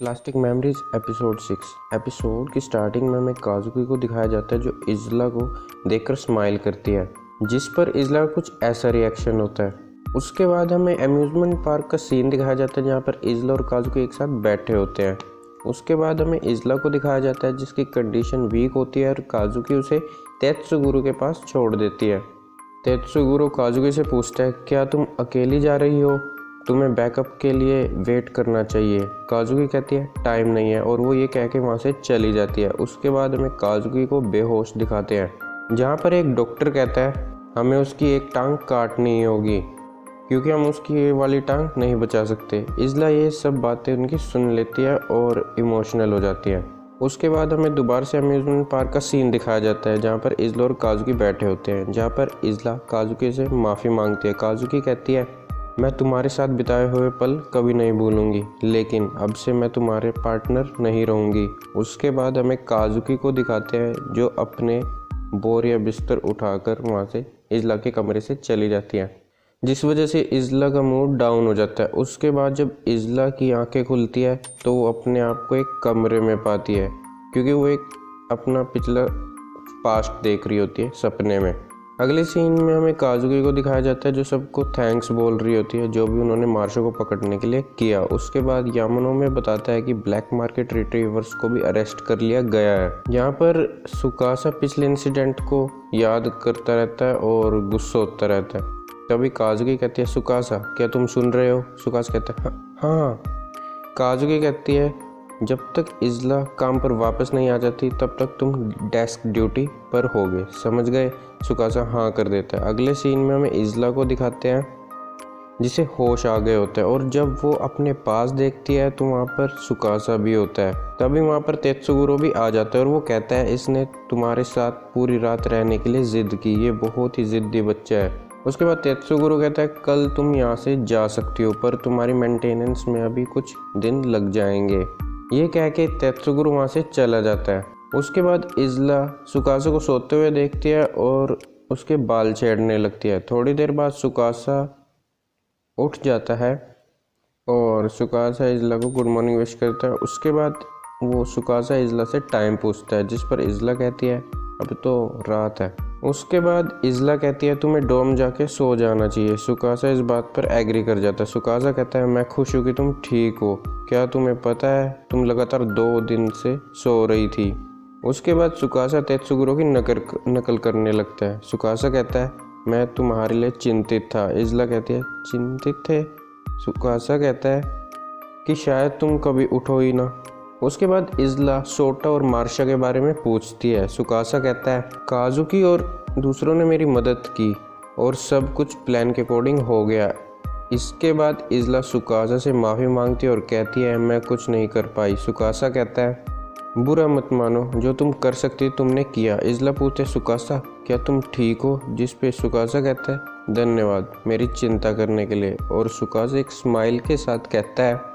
Plastic memories episode 6। Episode की starting में हमें काजुकी को दिखाया जाता है जो इज़ला को देखकर स्माइल करती है, जिस पर इज़ला का कुछ ऐसा रिएक्शन होता है। उसके बाद हमें अम्यूज़मेंट पार्क का सीन दिखाया जाता है जहाँ पर इज़ला और काजुकी एक साथ बैठे होते हैं। उसके बाद हमें इज़ला को दिखाया जाता है जिसकी कंडीशन वीक होती है और काजुकी उसे तेत्सुगुरु के पास छोड़ देती है। तेत्सुगुरु काजुकी से पूछता है, क्या तुम अकेली जा रही हो? तुम्हें बैकअप के लिए वेट करना चाहिए। काजुकी कहती है टाइम नहीं है और वो ये कह के वहाँ से चली जाती है। उसके बाद हमें काजुकी को बेहोश दिखाते हैं जहाँ पर एक डॉक्टर कहता है हमें उसकी एक टांग काटनी होगी क्योंकि हम उसकी ये वाली टांग नहीं बचा सकते। इज़ला ये सब बातें उनकी सुन लेती है और इमोशनल हो जाती है। उसके बाद हमें दोबारा से अम्यूज़मेंट पार्क का सीन दिखाया जाता है जहाँ पर इज़ला और काजुकी बैठे होते हैं, जहाँ पर इज़ला काजुकी से माफ़ी मांगती है। काजुकी कहती है मैं तुम्हारे साथ बिताए हुए पल कभी नहीं भूलूंगी, लेकिन अब से मैं तुम्हारे पार्टनर नहीं रहूंगी। उसके बाद हमें काजुकी को दिखाते हैं जो अपने बोर या बिस्तर उठाकर वहाँ से इज़ला के कमरे से चली जाती है, जिस वजह से इज़ला का मूड डाउन हो जाता है। उसके बाद जब इज़ला की आंखें खुलती है तो वो अपने आप को एक कमरे में पाती है क्योंकि वो एक अपना पिछला पास्ट देख रही होती है सपने में। अगले सीन में हमें काजुकी को दिखाया जाता है जो सबको थैंक्स बोल रही होती है जो भी उन्होंने मार्शो को पकड़ने के लिए किया। उसके बाद यामानो में बताता है कि ब्लैक मार्केट रिट्रीवर्स को भी अरेस्ट कर लिया गया है। यहाँ पर सुकासा पिछले इंसिडेंट को याद करता रहता है और गुस्सा होता रहता है। तभी काजुकी कहती है सुकासा क्या तुम सुन रहे हो? सुकासा कहता है हाँ। काजुकी कहती है जब तक इज़ला काम पर वापस नहीं आ जाती तब तक तुम डेस्क ड्यूटी पर होगे, समझ गए? सुकासा हाँ कर देता है। अगले सीन में हमें इज़ला को दिखाते हैं जिसे होश आ गए होते हैं और जब वो अपने पास देखती है तो वहाँ पर सुकासा भी होता है। तभी वहाँ पर तेत्सुगुरु भी आ जाता है और वो कहता है इसने तुम्हारे साथ पूरी रात रहने के लिए ज़िद की, ये बहुत ही ज़िद्दी बच्चा है। उसके बाद तेत्सुगुरु कहता है कल तुम यहाँ से जा सकती हो पर तुम्हारी मेंटेनेंस में अभी कुछ दिन लग जाएंगे। ये कह के तेत्सुगुरु वहाँ से चला जाता है। उसके बाद इज़ला सुकासा को सोते हुए देखती है और उसके बाल छेड़ने लगती है। थोड़ी देर बाद सुकासा उठ जाता है और सुकासा इज़ला को गुड मॉर्निंग विश करता है। उसके बाद वो सुकासा इज़ला से टाइम पूछता है जिस पर इज़ला कहती है अब तो रात है। उसके बाद इज़ला कहती है तुम्हें डोम जाके सो जाना चाहिए। सुकासा इस बात पर एग्री कर जाता है। सुकासा कहता है मैं खुश हूँ कि तुम ठीक हो, क्या तुम्हें पता है तुम लगातार 2 दिन से सो रही थी। उसके बाद सुकासा तेत्सुगुरु की नकल करने लगता है। सुकासा कहता है मैं तुम्हारे लिए चिंतित था। इज़ला कहती है चिंतित थे? सुकासा कहता है कि शायद तुम कभी उठो ही ना। उसके बाद इज़ला सोटा और मार्शा के बारे में पूछती है। सुकासा कहता है काजुकी और दूसरों ने मेरी मदद की और सब कुछ प्लान के अकॉर्डिंग हो गया। इसके बाद इज़ला सुकासा से माफ़ी मांगती है और कहती है मैं कुछ नहीं कर पाई। सुकासा कहता है बुरा मत मानो, जो तुम कर सकती तुमने किया। इज़ला पूछते सुकासा क्या तुम ठीक हो? जिस पे सुकासा कहता है धन्यवाद मेरी चिंता करने के लिए। और सुकासा एक स्माइल के साथ कहता है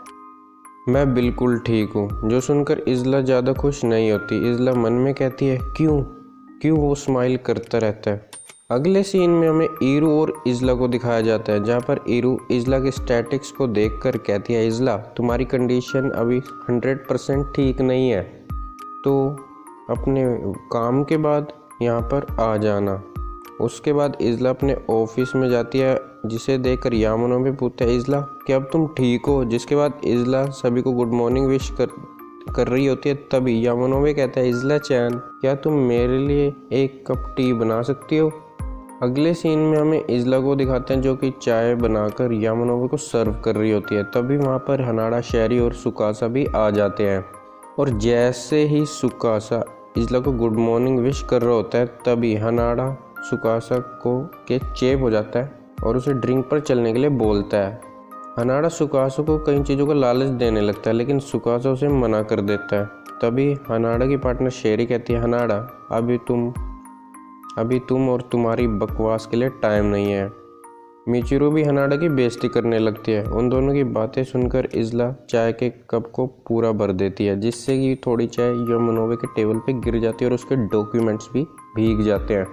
मैं बिल्कुल ठीक हूँ, जो सुनकर इज़ला ज़्यादा खुश नहीं होती। इज़ला मन में कहती है क्यों वो स्माइल करता रहता है। अगले सीन में हमें ईरू और इज़ला को दिखाया जाता है जहाँ पर ईरू इज़ला के स्टैटिक्स को देखकर कहती है इज़ला तुम्हारी कंडीशन अभी 100% ठीक नहीं है, तो अपने काम के बाद यहाँ पर आ जाना। उसके बाद इज़ला अपने ऑफिस में जाती है जिसे देखकर यामानो भी पूछता है इज़ला क्या अब तुम ठीक हो? जिसके बाद इज़ला सभी को गुड मॉर्निंग विश कर रही होती है। तभी यामानो भी कहता है इज़ला चैन क्या तुम मेरे लिए एक कप टी बना सकती हो? अगले सीन में हमें इज़ला को दिखाते हैं जो कि चाय बनाकर यामानो को सर्व कर रही होती है। तभी वहाँ पर हनाडा शेरी और सुकासा भी आ जाते हैं और जैसे ही सुकासा इज़ला को गुड मॉर्निंग विश कर रहा होता है तभी हनाडा सुकासा को के चेप हो जाता है और उसे ड्रिंक पर चलने के लिए बोलता है। हनाडा सुकासा को कई चीज़ों का लालच देने लगता है लेकिन सुकासा उसे मना कर देता है। तभी हनाडा की पार्टनर शेरी कहती है हनाडा अभी तुम और तुम्हारी बकवास के लिए टाइम नहीं है। मिचिरू भी हनाडा की बेइज्जती करने लगती है। उन दोनों की बातें सुनकर इज़ला चाय के कप को पूरा भर देती है जिससे कि थोड़ी चाय यामानो के टेबल पे गिर जाती है और उसके डॉक्यूमेंट्स भी भीग जाते हैं,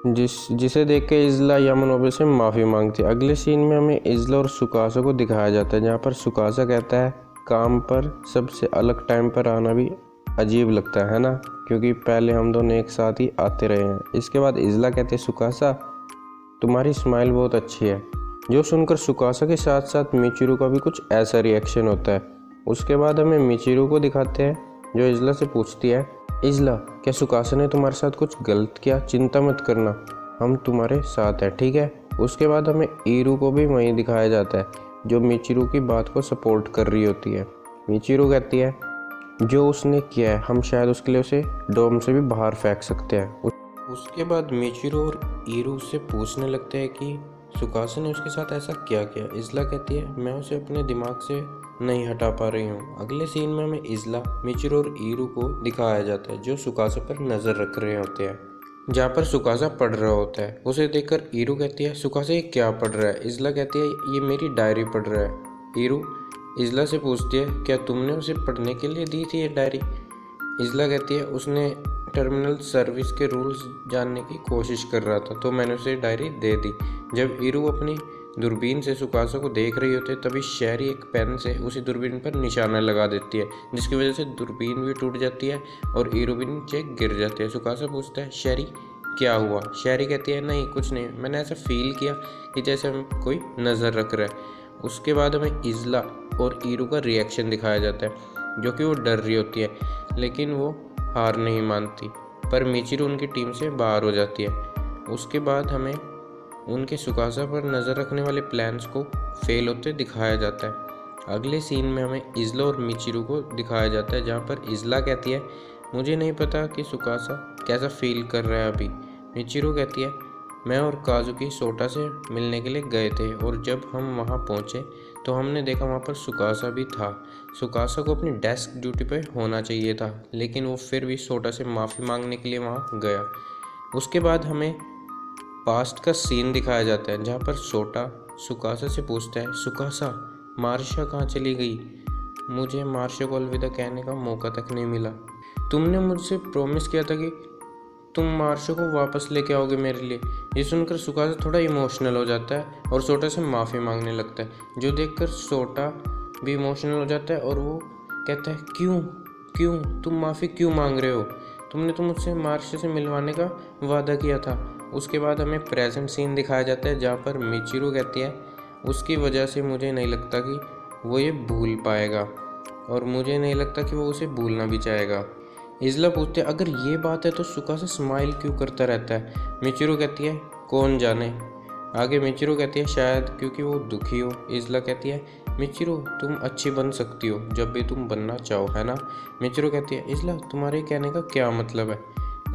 जिसे देख के इज़ला यामानो से माफ़ी मांगती है। अगले सीन में हमें इज़ला और सुकासा को दिखाया जाता है जहाँ पर सुकासा कहता है काम पर सबसे अलग टाइम पर आना भी अजीब लगता है ना, क्योंकि पहले हम दोनों एक साथ ही आते रहे हैं। इसके बाद इज़ला कहते हैं सुकासा तुम्हारी स्माइल बहुत अच्छी है। जो सुनकर सुकासा के साथ साथ मिचिरू का भी कुछ ऐसा रिएक्शन होता है। उसके बाद हमें मिचिरू को दिखाते हैं जो इज़ला से पूछती है, इज़ला क्या सुकासा ने तुम्हारे साथ कुछ गलत किया? चिंता मत करना, हम तुम्हारे साथ हैं, ठीक है। उसके बाद हमें ईरू को भी वहीं दिखाया जाता है जो मिचिरू की बात को सपोर्ट कर रही होती है। मिचिरू कहती है जो उसने किया है हम शायद उसके लिए उसे डोम से भी बाहर फेंक सकते हैं। उसके बाद मिचिरू और ईरू से पूछने लगते हैं कि सुकासा ने उसके साथ ऐसा क्या किया। इज़ला कहती है मैं उसे अपने दिमाग से नहीं हटा पा रही हूँ। अगले सीन में हमें इज़ला, मिचिरू और ईरू को दिखाया जाता है जो सुकासा पर नज़र रख रहे होते हैं, जहाँ पर सुकासा पढ़ रहा होता है। उसे देखकर ईरू कहती है सुकासा ये क्या पढ़ रहा है? इज़ला कहती है ये मेरी डायरी पढ़ रहा है। ईरू इज़ला से पूछती है क्या तुमने उसे पढ़ने के लिए दी थी ये डायरी? इज़ला कहती है उसने टर्मिनल सर्विस के रूल्स जानने की कोशिश कर रहा था तो मैंने उसे डायरी दे दी। जब ईरू अपनी दूरबीन से सुकासा को देख रही होती है तभी शहरी एक पेन से उसी दूरबीन पर निशाना लगा देती है, जिसकी वजह से दूरबीन भी टूट जाती है और ईरू भी नीचे गिर जाती है। सुकासा पूछता है शहरी क्या हुआ? शहरी कहती है नहीं कुछ नहीं, मैंने ऐसा फील किया कि जैसे हमें कोई नज़र रख रहा है। उसके बाद हमें इज़ला और ईरू का रिएक्शन दिखाया जाता है जो कि वो डर रही होती है लेकिन वो हार नहीं मानती, पर मिचिरू उनकी टीम से बाहर हो जाती है। उसके बाद हमें उनके सुकासा पर नज़र रखने वाले प्लान्स को फेल होते दिखाया जाता है। अगले सीन में हमें इज़ला और मिचिरू को दिखाया जाता है जहाँ पर इज़ला कहती है मुझे नहीं पता कि सुकासा कैसा फील कर रहा है अभी। मिचिरू कहती है मैं और काजुकी सोटा से मिलने के लिए गए थे और जब हम वहाँ पहुँचे तो हमने देखा वहाँ पर सुकासा भी था। सुकासा को अपनी डेस्क ड्यूटी पर होना चाहिए था लेकिन वो फिर भी सोटा से माफ़ी मांगने के लिए वहाँ गया। उसके बाद हमें पास्ट का सीन दिखाया जाता है जहाँ पर सोटा सुकासा से पूछता है सुकासा मार्शा कहाँ चली गई? मुझे मार्शा को अलविदा कहने का मौका तक नहीं मिला। तुमने मुझसे प्रॉमिस किया था कि तुम मार्शा को वापस लेके आओगे मेरे लिए। ये सुनकर सुकासा थोड़ा इमोशनल हो जाता है और सोटा से माफ़ी मांगने लगता है, जो देखकर सोटा भी इमोशनल हो जाता है और वो कहता है क्यों क्यों तुम माफ़ी क्यों मांग रहे हो? तुमने तो मुझसे मार्शा से मिलवाने का वादा किया था। उसके बाद हमें प्रेजेंट सीन दिखाया जाता है जहाँ पर मिचिरू कहती है उसकी वजह से मुझे नहीं लगता कि वो ये भूल पाएगा और मुझे नहीं लगता कि वो उसे भूलना भी चाहेगा। इज़ला पूछते अगर ये बात है तो सुकासा स्माइल क्यों करता रहता है? मिचिरू कहती है कौन जाने। आगे मिचिरू कहती है शायद क्योंकि वो दुखी हो। इज़ला कहती है मिचिरू तुम अच्छी बन सकती हो जब भी तुम बनना चाहो, है ना? मिचिरू कहती है इज़ला तुम्हारे कहने का क्या मतलब है?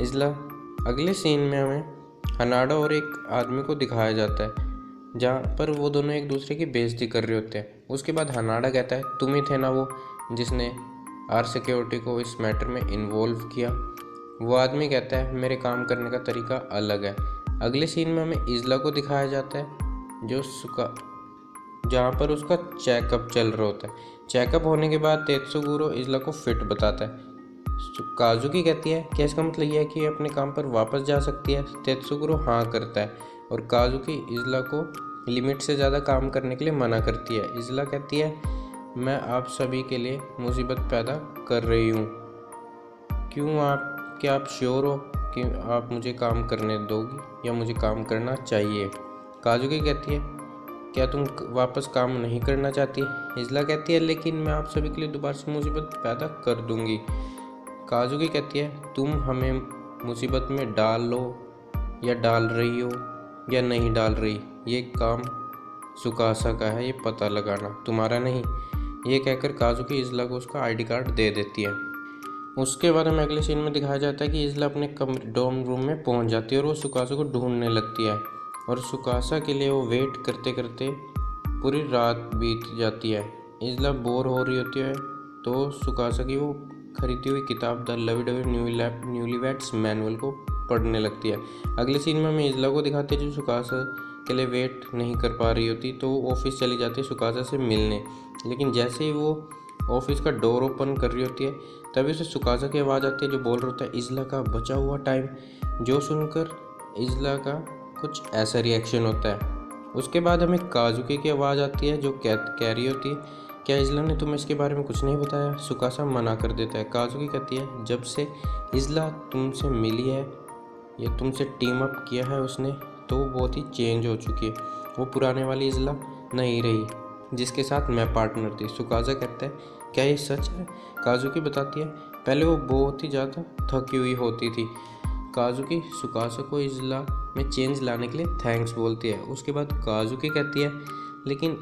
इज़ला अगले सीन में हमें हनाडा और एक आदमी को दिखाया जाता है जहाँ पर वो दोनों एक दूसरे की बेइज्जती कर रहे होते हैं। उसके बाद हनाडा कहता है तुम ही थे ना वो जिसने आर सिक्योरिटी को इस मैटर में इन्वॉल्व किया? वो आदमी कहता है मेरे काम करने का तरीका अलग है। अगले सीन में हमें इज़ला को दिखाया जाता है जहाँ पर उसका चेकअप चल रहा होता है। चेकअप होने के बाद तेत्सुगुरो इज़ला को फिट बताता है। काजुकी कहती है क्या इसका मतलब यह है कि अपने काम पर वापस जा सकती है? तेत्सुगुरो हाँ करता है और काजुकी इज़ला को लिमिट से ज़्यादा काम करने के लिए मना करती है। इज़ला कहती है मैं आप सभी के लिए मुसीबत पैदा कर रही हूँ, क्या आप श्योर हो कि आप मुझे काम करने दोगी या मुझे काम करना चाहिए? काजुकी कहती है क्या तुम वापस काम नहीं करना चाहती? इज़ला कहती है लेकिन मैं आप सभी के लिए दोबारा से मुसीबत पैदा कर दूंगी। काजुकी कहती है तुम हमें मुसीबत में डाल लो या डाल रही हो या नहीं डाल रही, ये काम सुकासा का है, ये पता लगाना तुम्हारा नहीं। ये कहकर काजुकी इज़ला को उसका आईडी कार्ड दे देती है। उसके बाद हमें अगले सीन में दिखाया जाता है कि इज़ला अपने डॉर्म रूम में पहुंच जाती है और वो सुकासा को ढूंढने लगती है और सुकासा के लिए वो वेट करते करते पूरी रात बीत जाती है। इज़ला बोर हो रही होती है तो सुकासा की वो खरीदी हुई किताब द न्यूलीवैड्स मैनुअल को पढ़ने लगती है। अगले सीन में हमें इज़ला को दिखाते हैं जो सुकासा के लिए वेट नहीं कर पा रही होती तो वो ऑफिस चली जाती है सुकासा से मिलने, लेकिन जैसे ही वो ऑफिस का डोर ओपन कर रही होती है तभी उसे सुकासा की आवाज़ आती है जो बोल रहा होता है इज़ला का बचा हुआ टाइम, जो सुनकर इज़ला का कुछ ऐसा रिएक्शन होता है। उसके बाद हमें काजुकी की आवाज़ आती है जो कह रही होती है क्या इज़ला ने तुम्हें इसके बारे में कुछ नहीं बताया? सुकासा मना कर देता है। काजुकी कहती है जब से इज़ला तुमसे मिली है या तुमसे टीम अप किया है उसने, तो वो बहुत ही चेंज हो चुकी है। वो पुराने वाली इज़ला नहीं रही जिसके साथ मैं पार्टनर थी। सुकासा कहता है क्या ये सच है? काजुकी बताती है पहले वो बहुत ही ज़्यादा थकी हुई होती थी। काजुकी सुकासा को इज़ला में चेंज लाने के लिए थैंक्स बोलती है। उसके बाद काजुकी कहती है लेकिन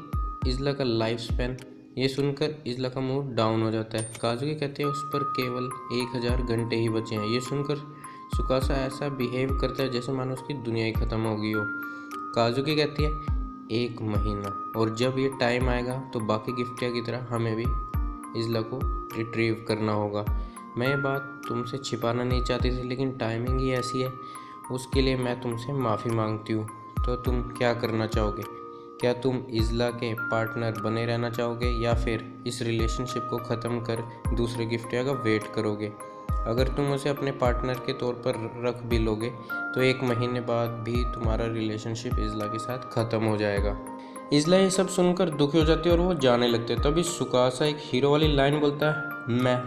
इज़ला का लाइफ स्पैन, ये सुनकर इज़ला का मूड डाउन हो जाता है। काजुकी कहती है उस पर केवल 1000 घंटे ही बचे हैं। ये सुनकर सुकासा ऐसा बिहेव करता है जैसे मानो उसकी दुनिया ही ख़त्म हो गई हो। काजुकी कहती है 1 महीना, और जब ये टाइम आएगा तो बाकी गिफ्टिया की तरह हमें भी इज़ला को रिट्रीव करना होगा। मैं ये बात तुमसे छिपाना नहीं चाहती थी, लेकिन टाइमिंग ही ऐसी है। उसके लिए मैं तुमसे माफ़ी मांगती हूँ। तो तुम क्या करना चाहोगे? क्या तुम इज़ला के पार्टनर बने रहना चाहोगे या फिर इस रिलेशनशिप को ख़त्म कर दूसरे गिफ्टिया का वेट करोगे? अगर तुम उसे अपने पार्टनर के तौर पर रख भी लोगे तो 1 महीने बाद भी तुम्हारा रिलेशनशिप इज़ला के साथ ख़त्म हो जाएगा। इज़ला ये सब सुनकर दुखी हो जाती है और वो जाने लगते हैं। तभी सुकासा एक हीरो वाली लाइन बोलता है मैं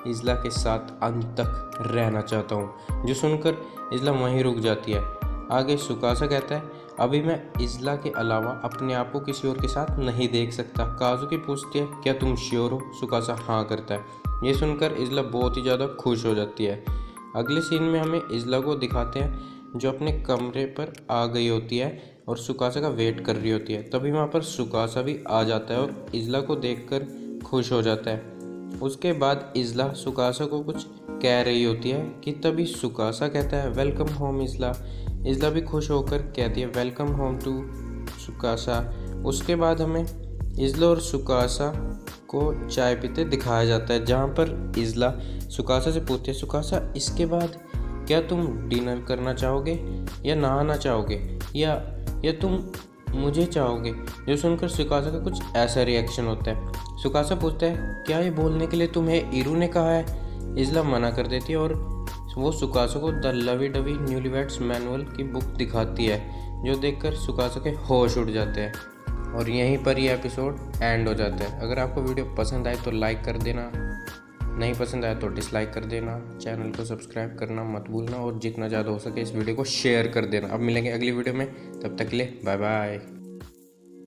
इज़ला के साथ अंत तक रहना चाहता हूँ। जो सुनकर इज़ला वहीं रुक जाती है। आगे सुकासा कहता है अभी मैं इज़ला के अलावा अपने आप को किसी और के साथ नहीं देख सकता। काजुकी पूछती है क्या तुम श्योर हो? सुकासा हाँ करता है। ये सुनकर इज़ला बहुत ही ज़्यादा खुश हो जाती है। अगले सीन में हमें इज़ला को दिखाते हैं जो अपने कमरे पर आ गई होती है और सुकासा का वेट कर रही होती है। तभी वहाँ पर सुकासा भी आ जाता है और इज़ला को देखकर खुश हो जाता है। उसके बाद इज़ला सुकासा को कुछ कह रही होती है कि तभी सुकासा कहता है वेलकम होम इज़ला। इज़ला भी खुश होकर कहती है वेलकम होम टू सुकासा। उसके बाद हमें इज़ला और सुकासा को चाय पीते दिखाया जाता है, जहाँ पर इज़ला सुकासा से पूछती है सुकासा इसके बाद क्या तुम डिनर करना चाहोगे या नहाना चाहोगे या तुम मुझे चाहोगे? जो सुनकर सुकासा का कुछ ऐसा रिएक्शन होता है। सुकासा पूछता है क्या ये बोलने के लिए तुम्हें इरू ने कहा है? इज़ला मना कर देती है और वो सुकासा को द लवी डवी न्यूलीवैड्स मैनुअल की बुक दिखाती है, जो देखकर सुकासा के होश उड़ जाते हैं। और यहीं पर ये एपिसोड एंड हो जाता है। अगर आपको वीडियो पसंद आए तो लाइक कर देना, नहीं पसंद आया तो डिसलाइक कर देना। चैनल को सब्सक्राइब करना मत भूलना और जितना ज़्यादा हो सके इस वीडियो को शेयर कर देना। अब मिलेंगे अगली वीडियो में, तब तक के लिए बाय बाय।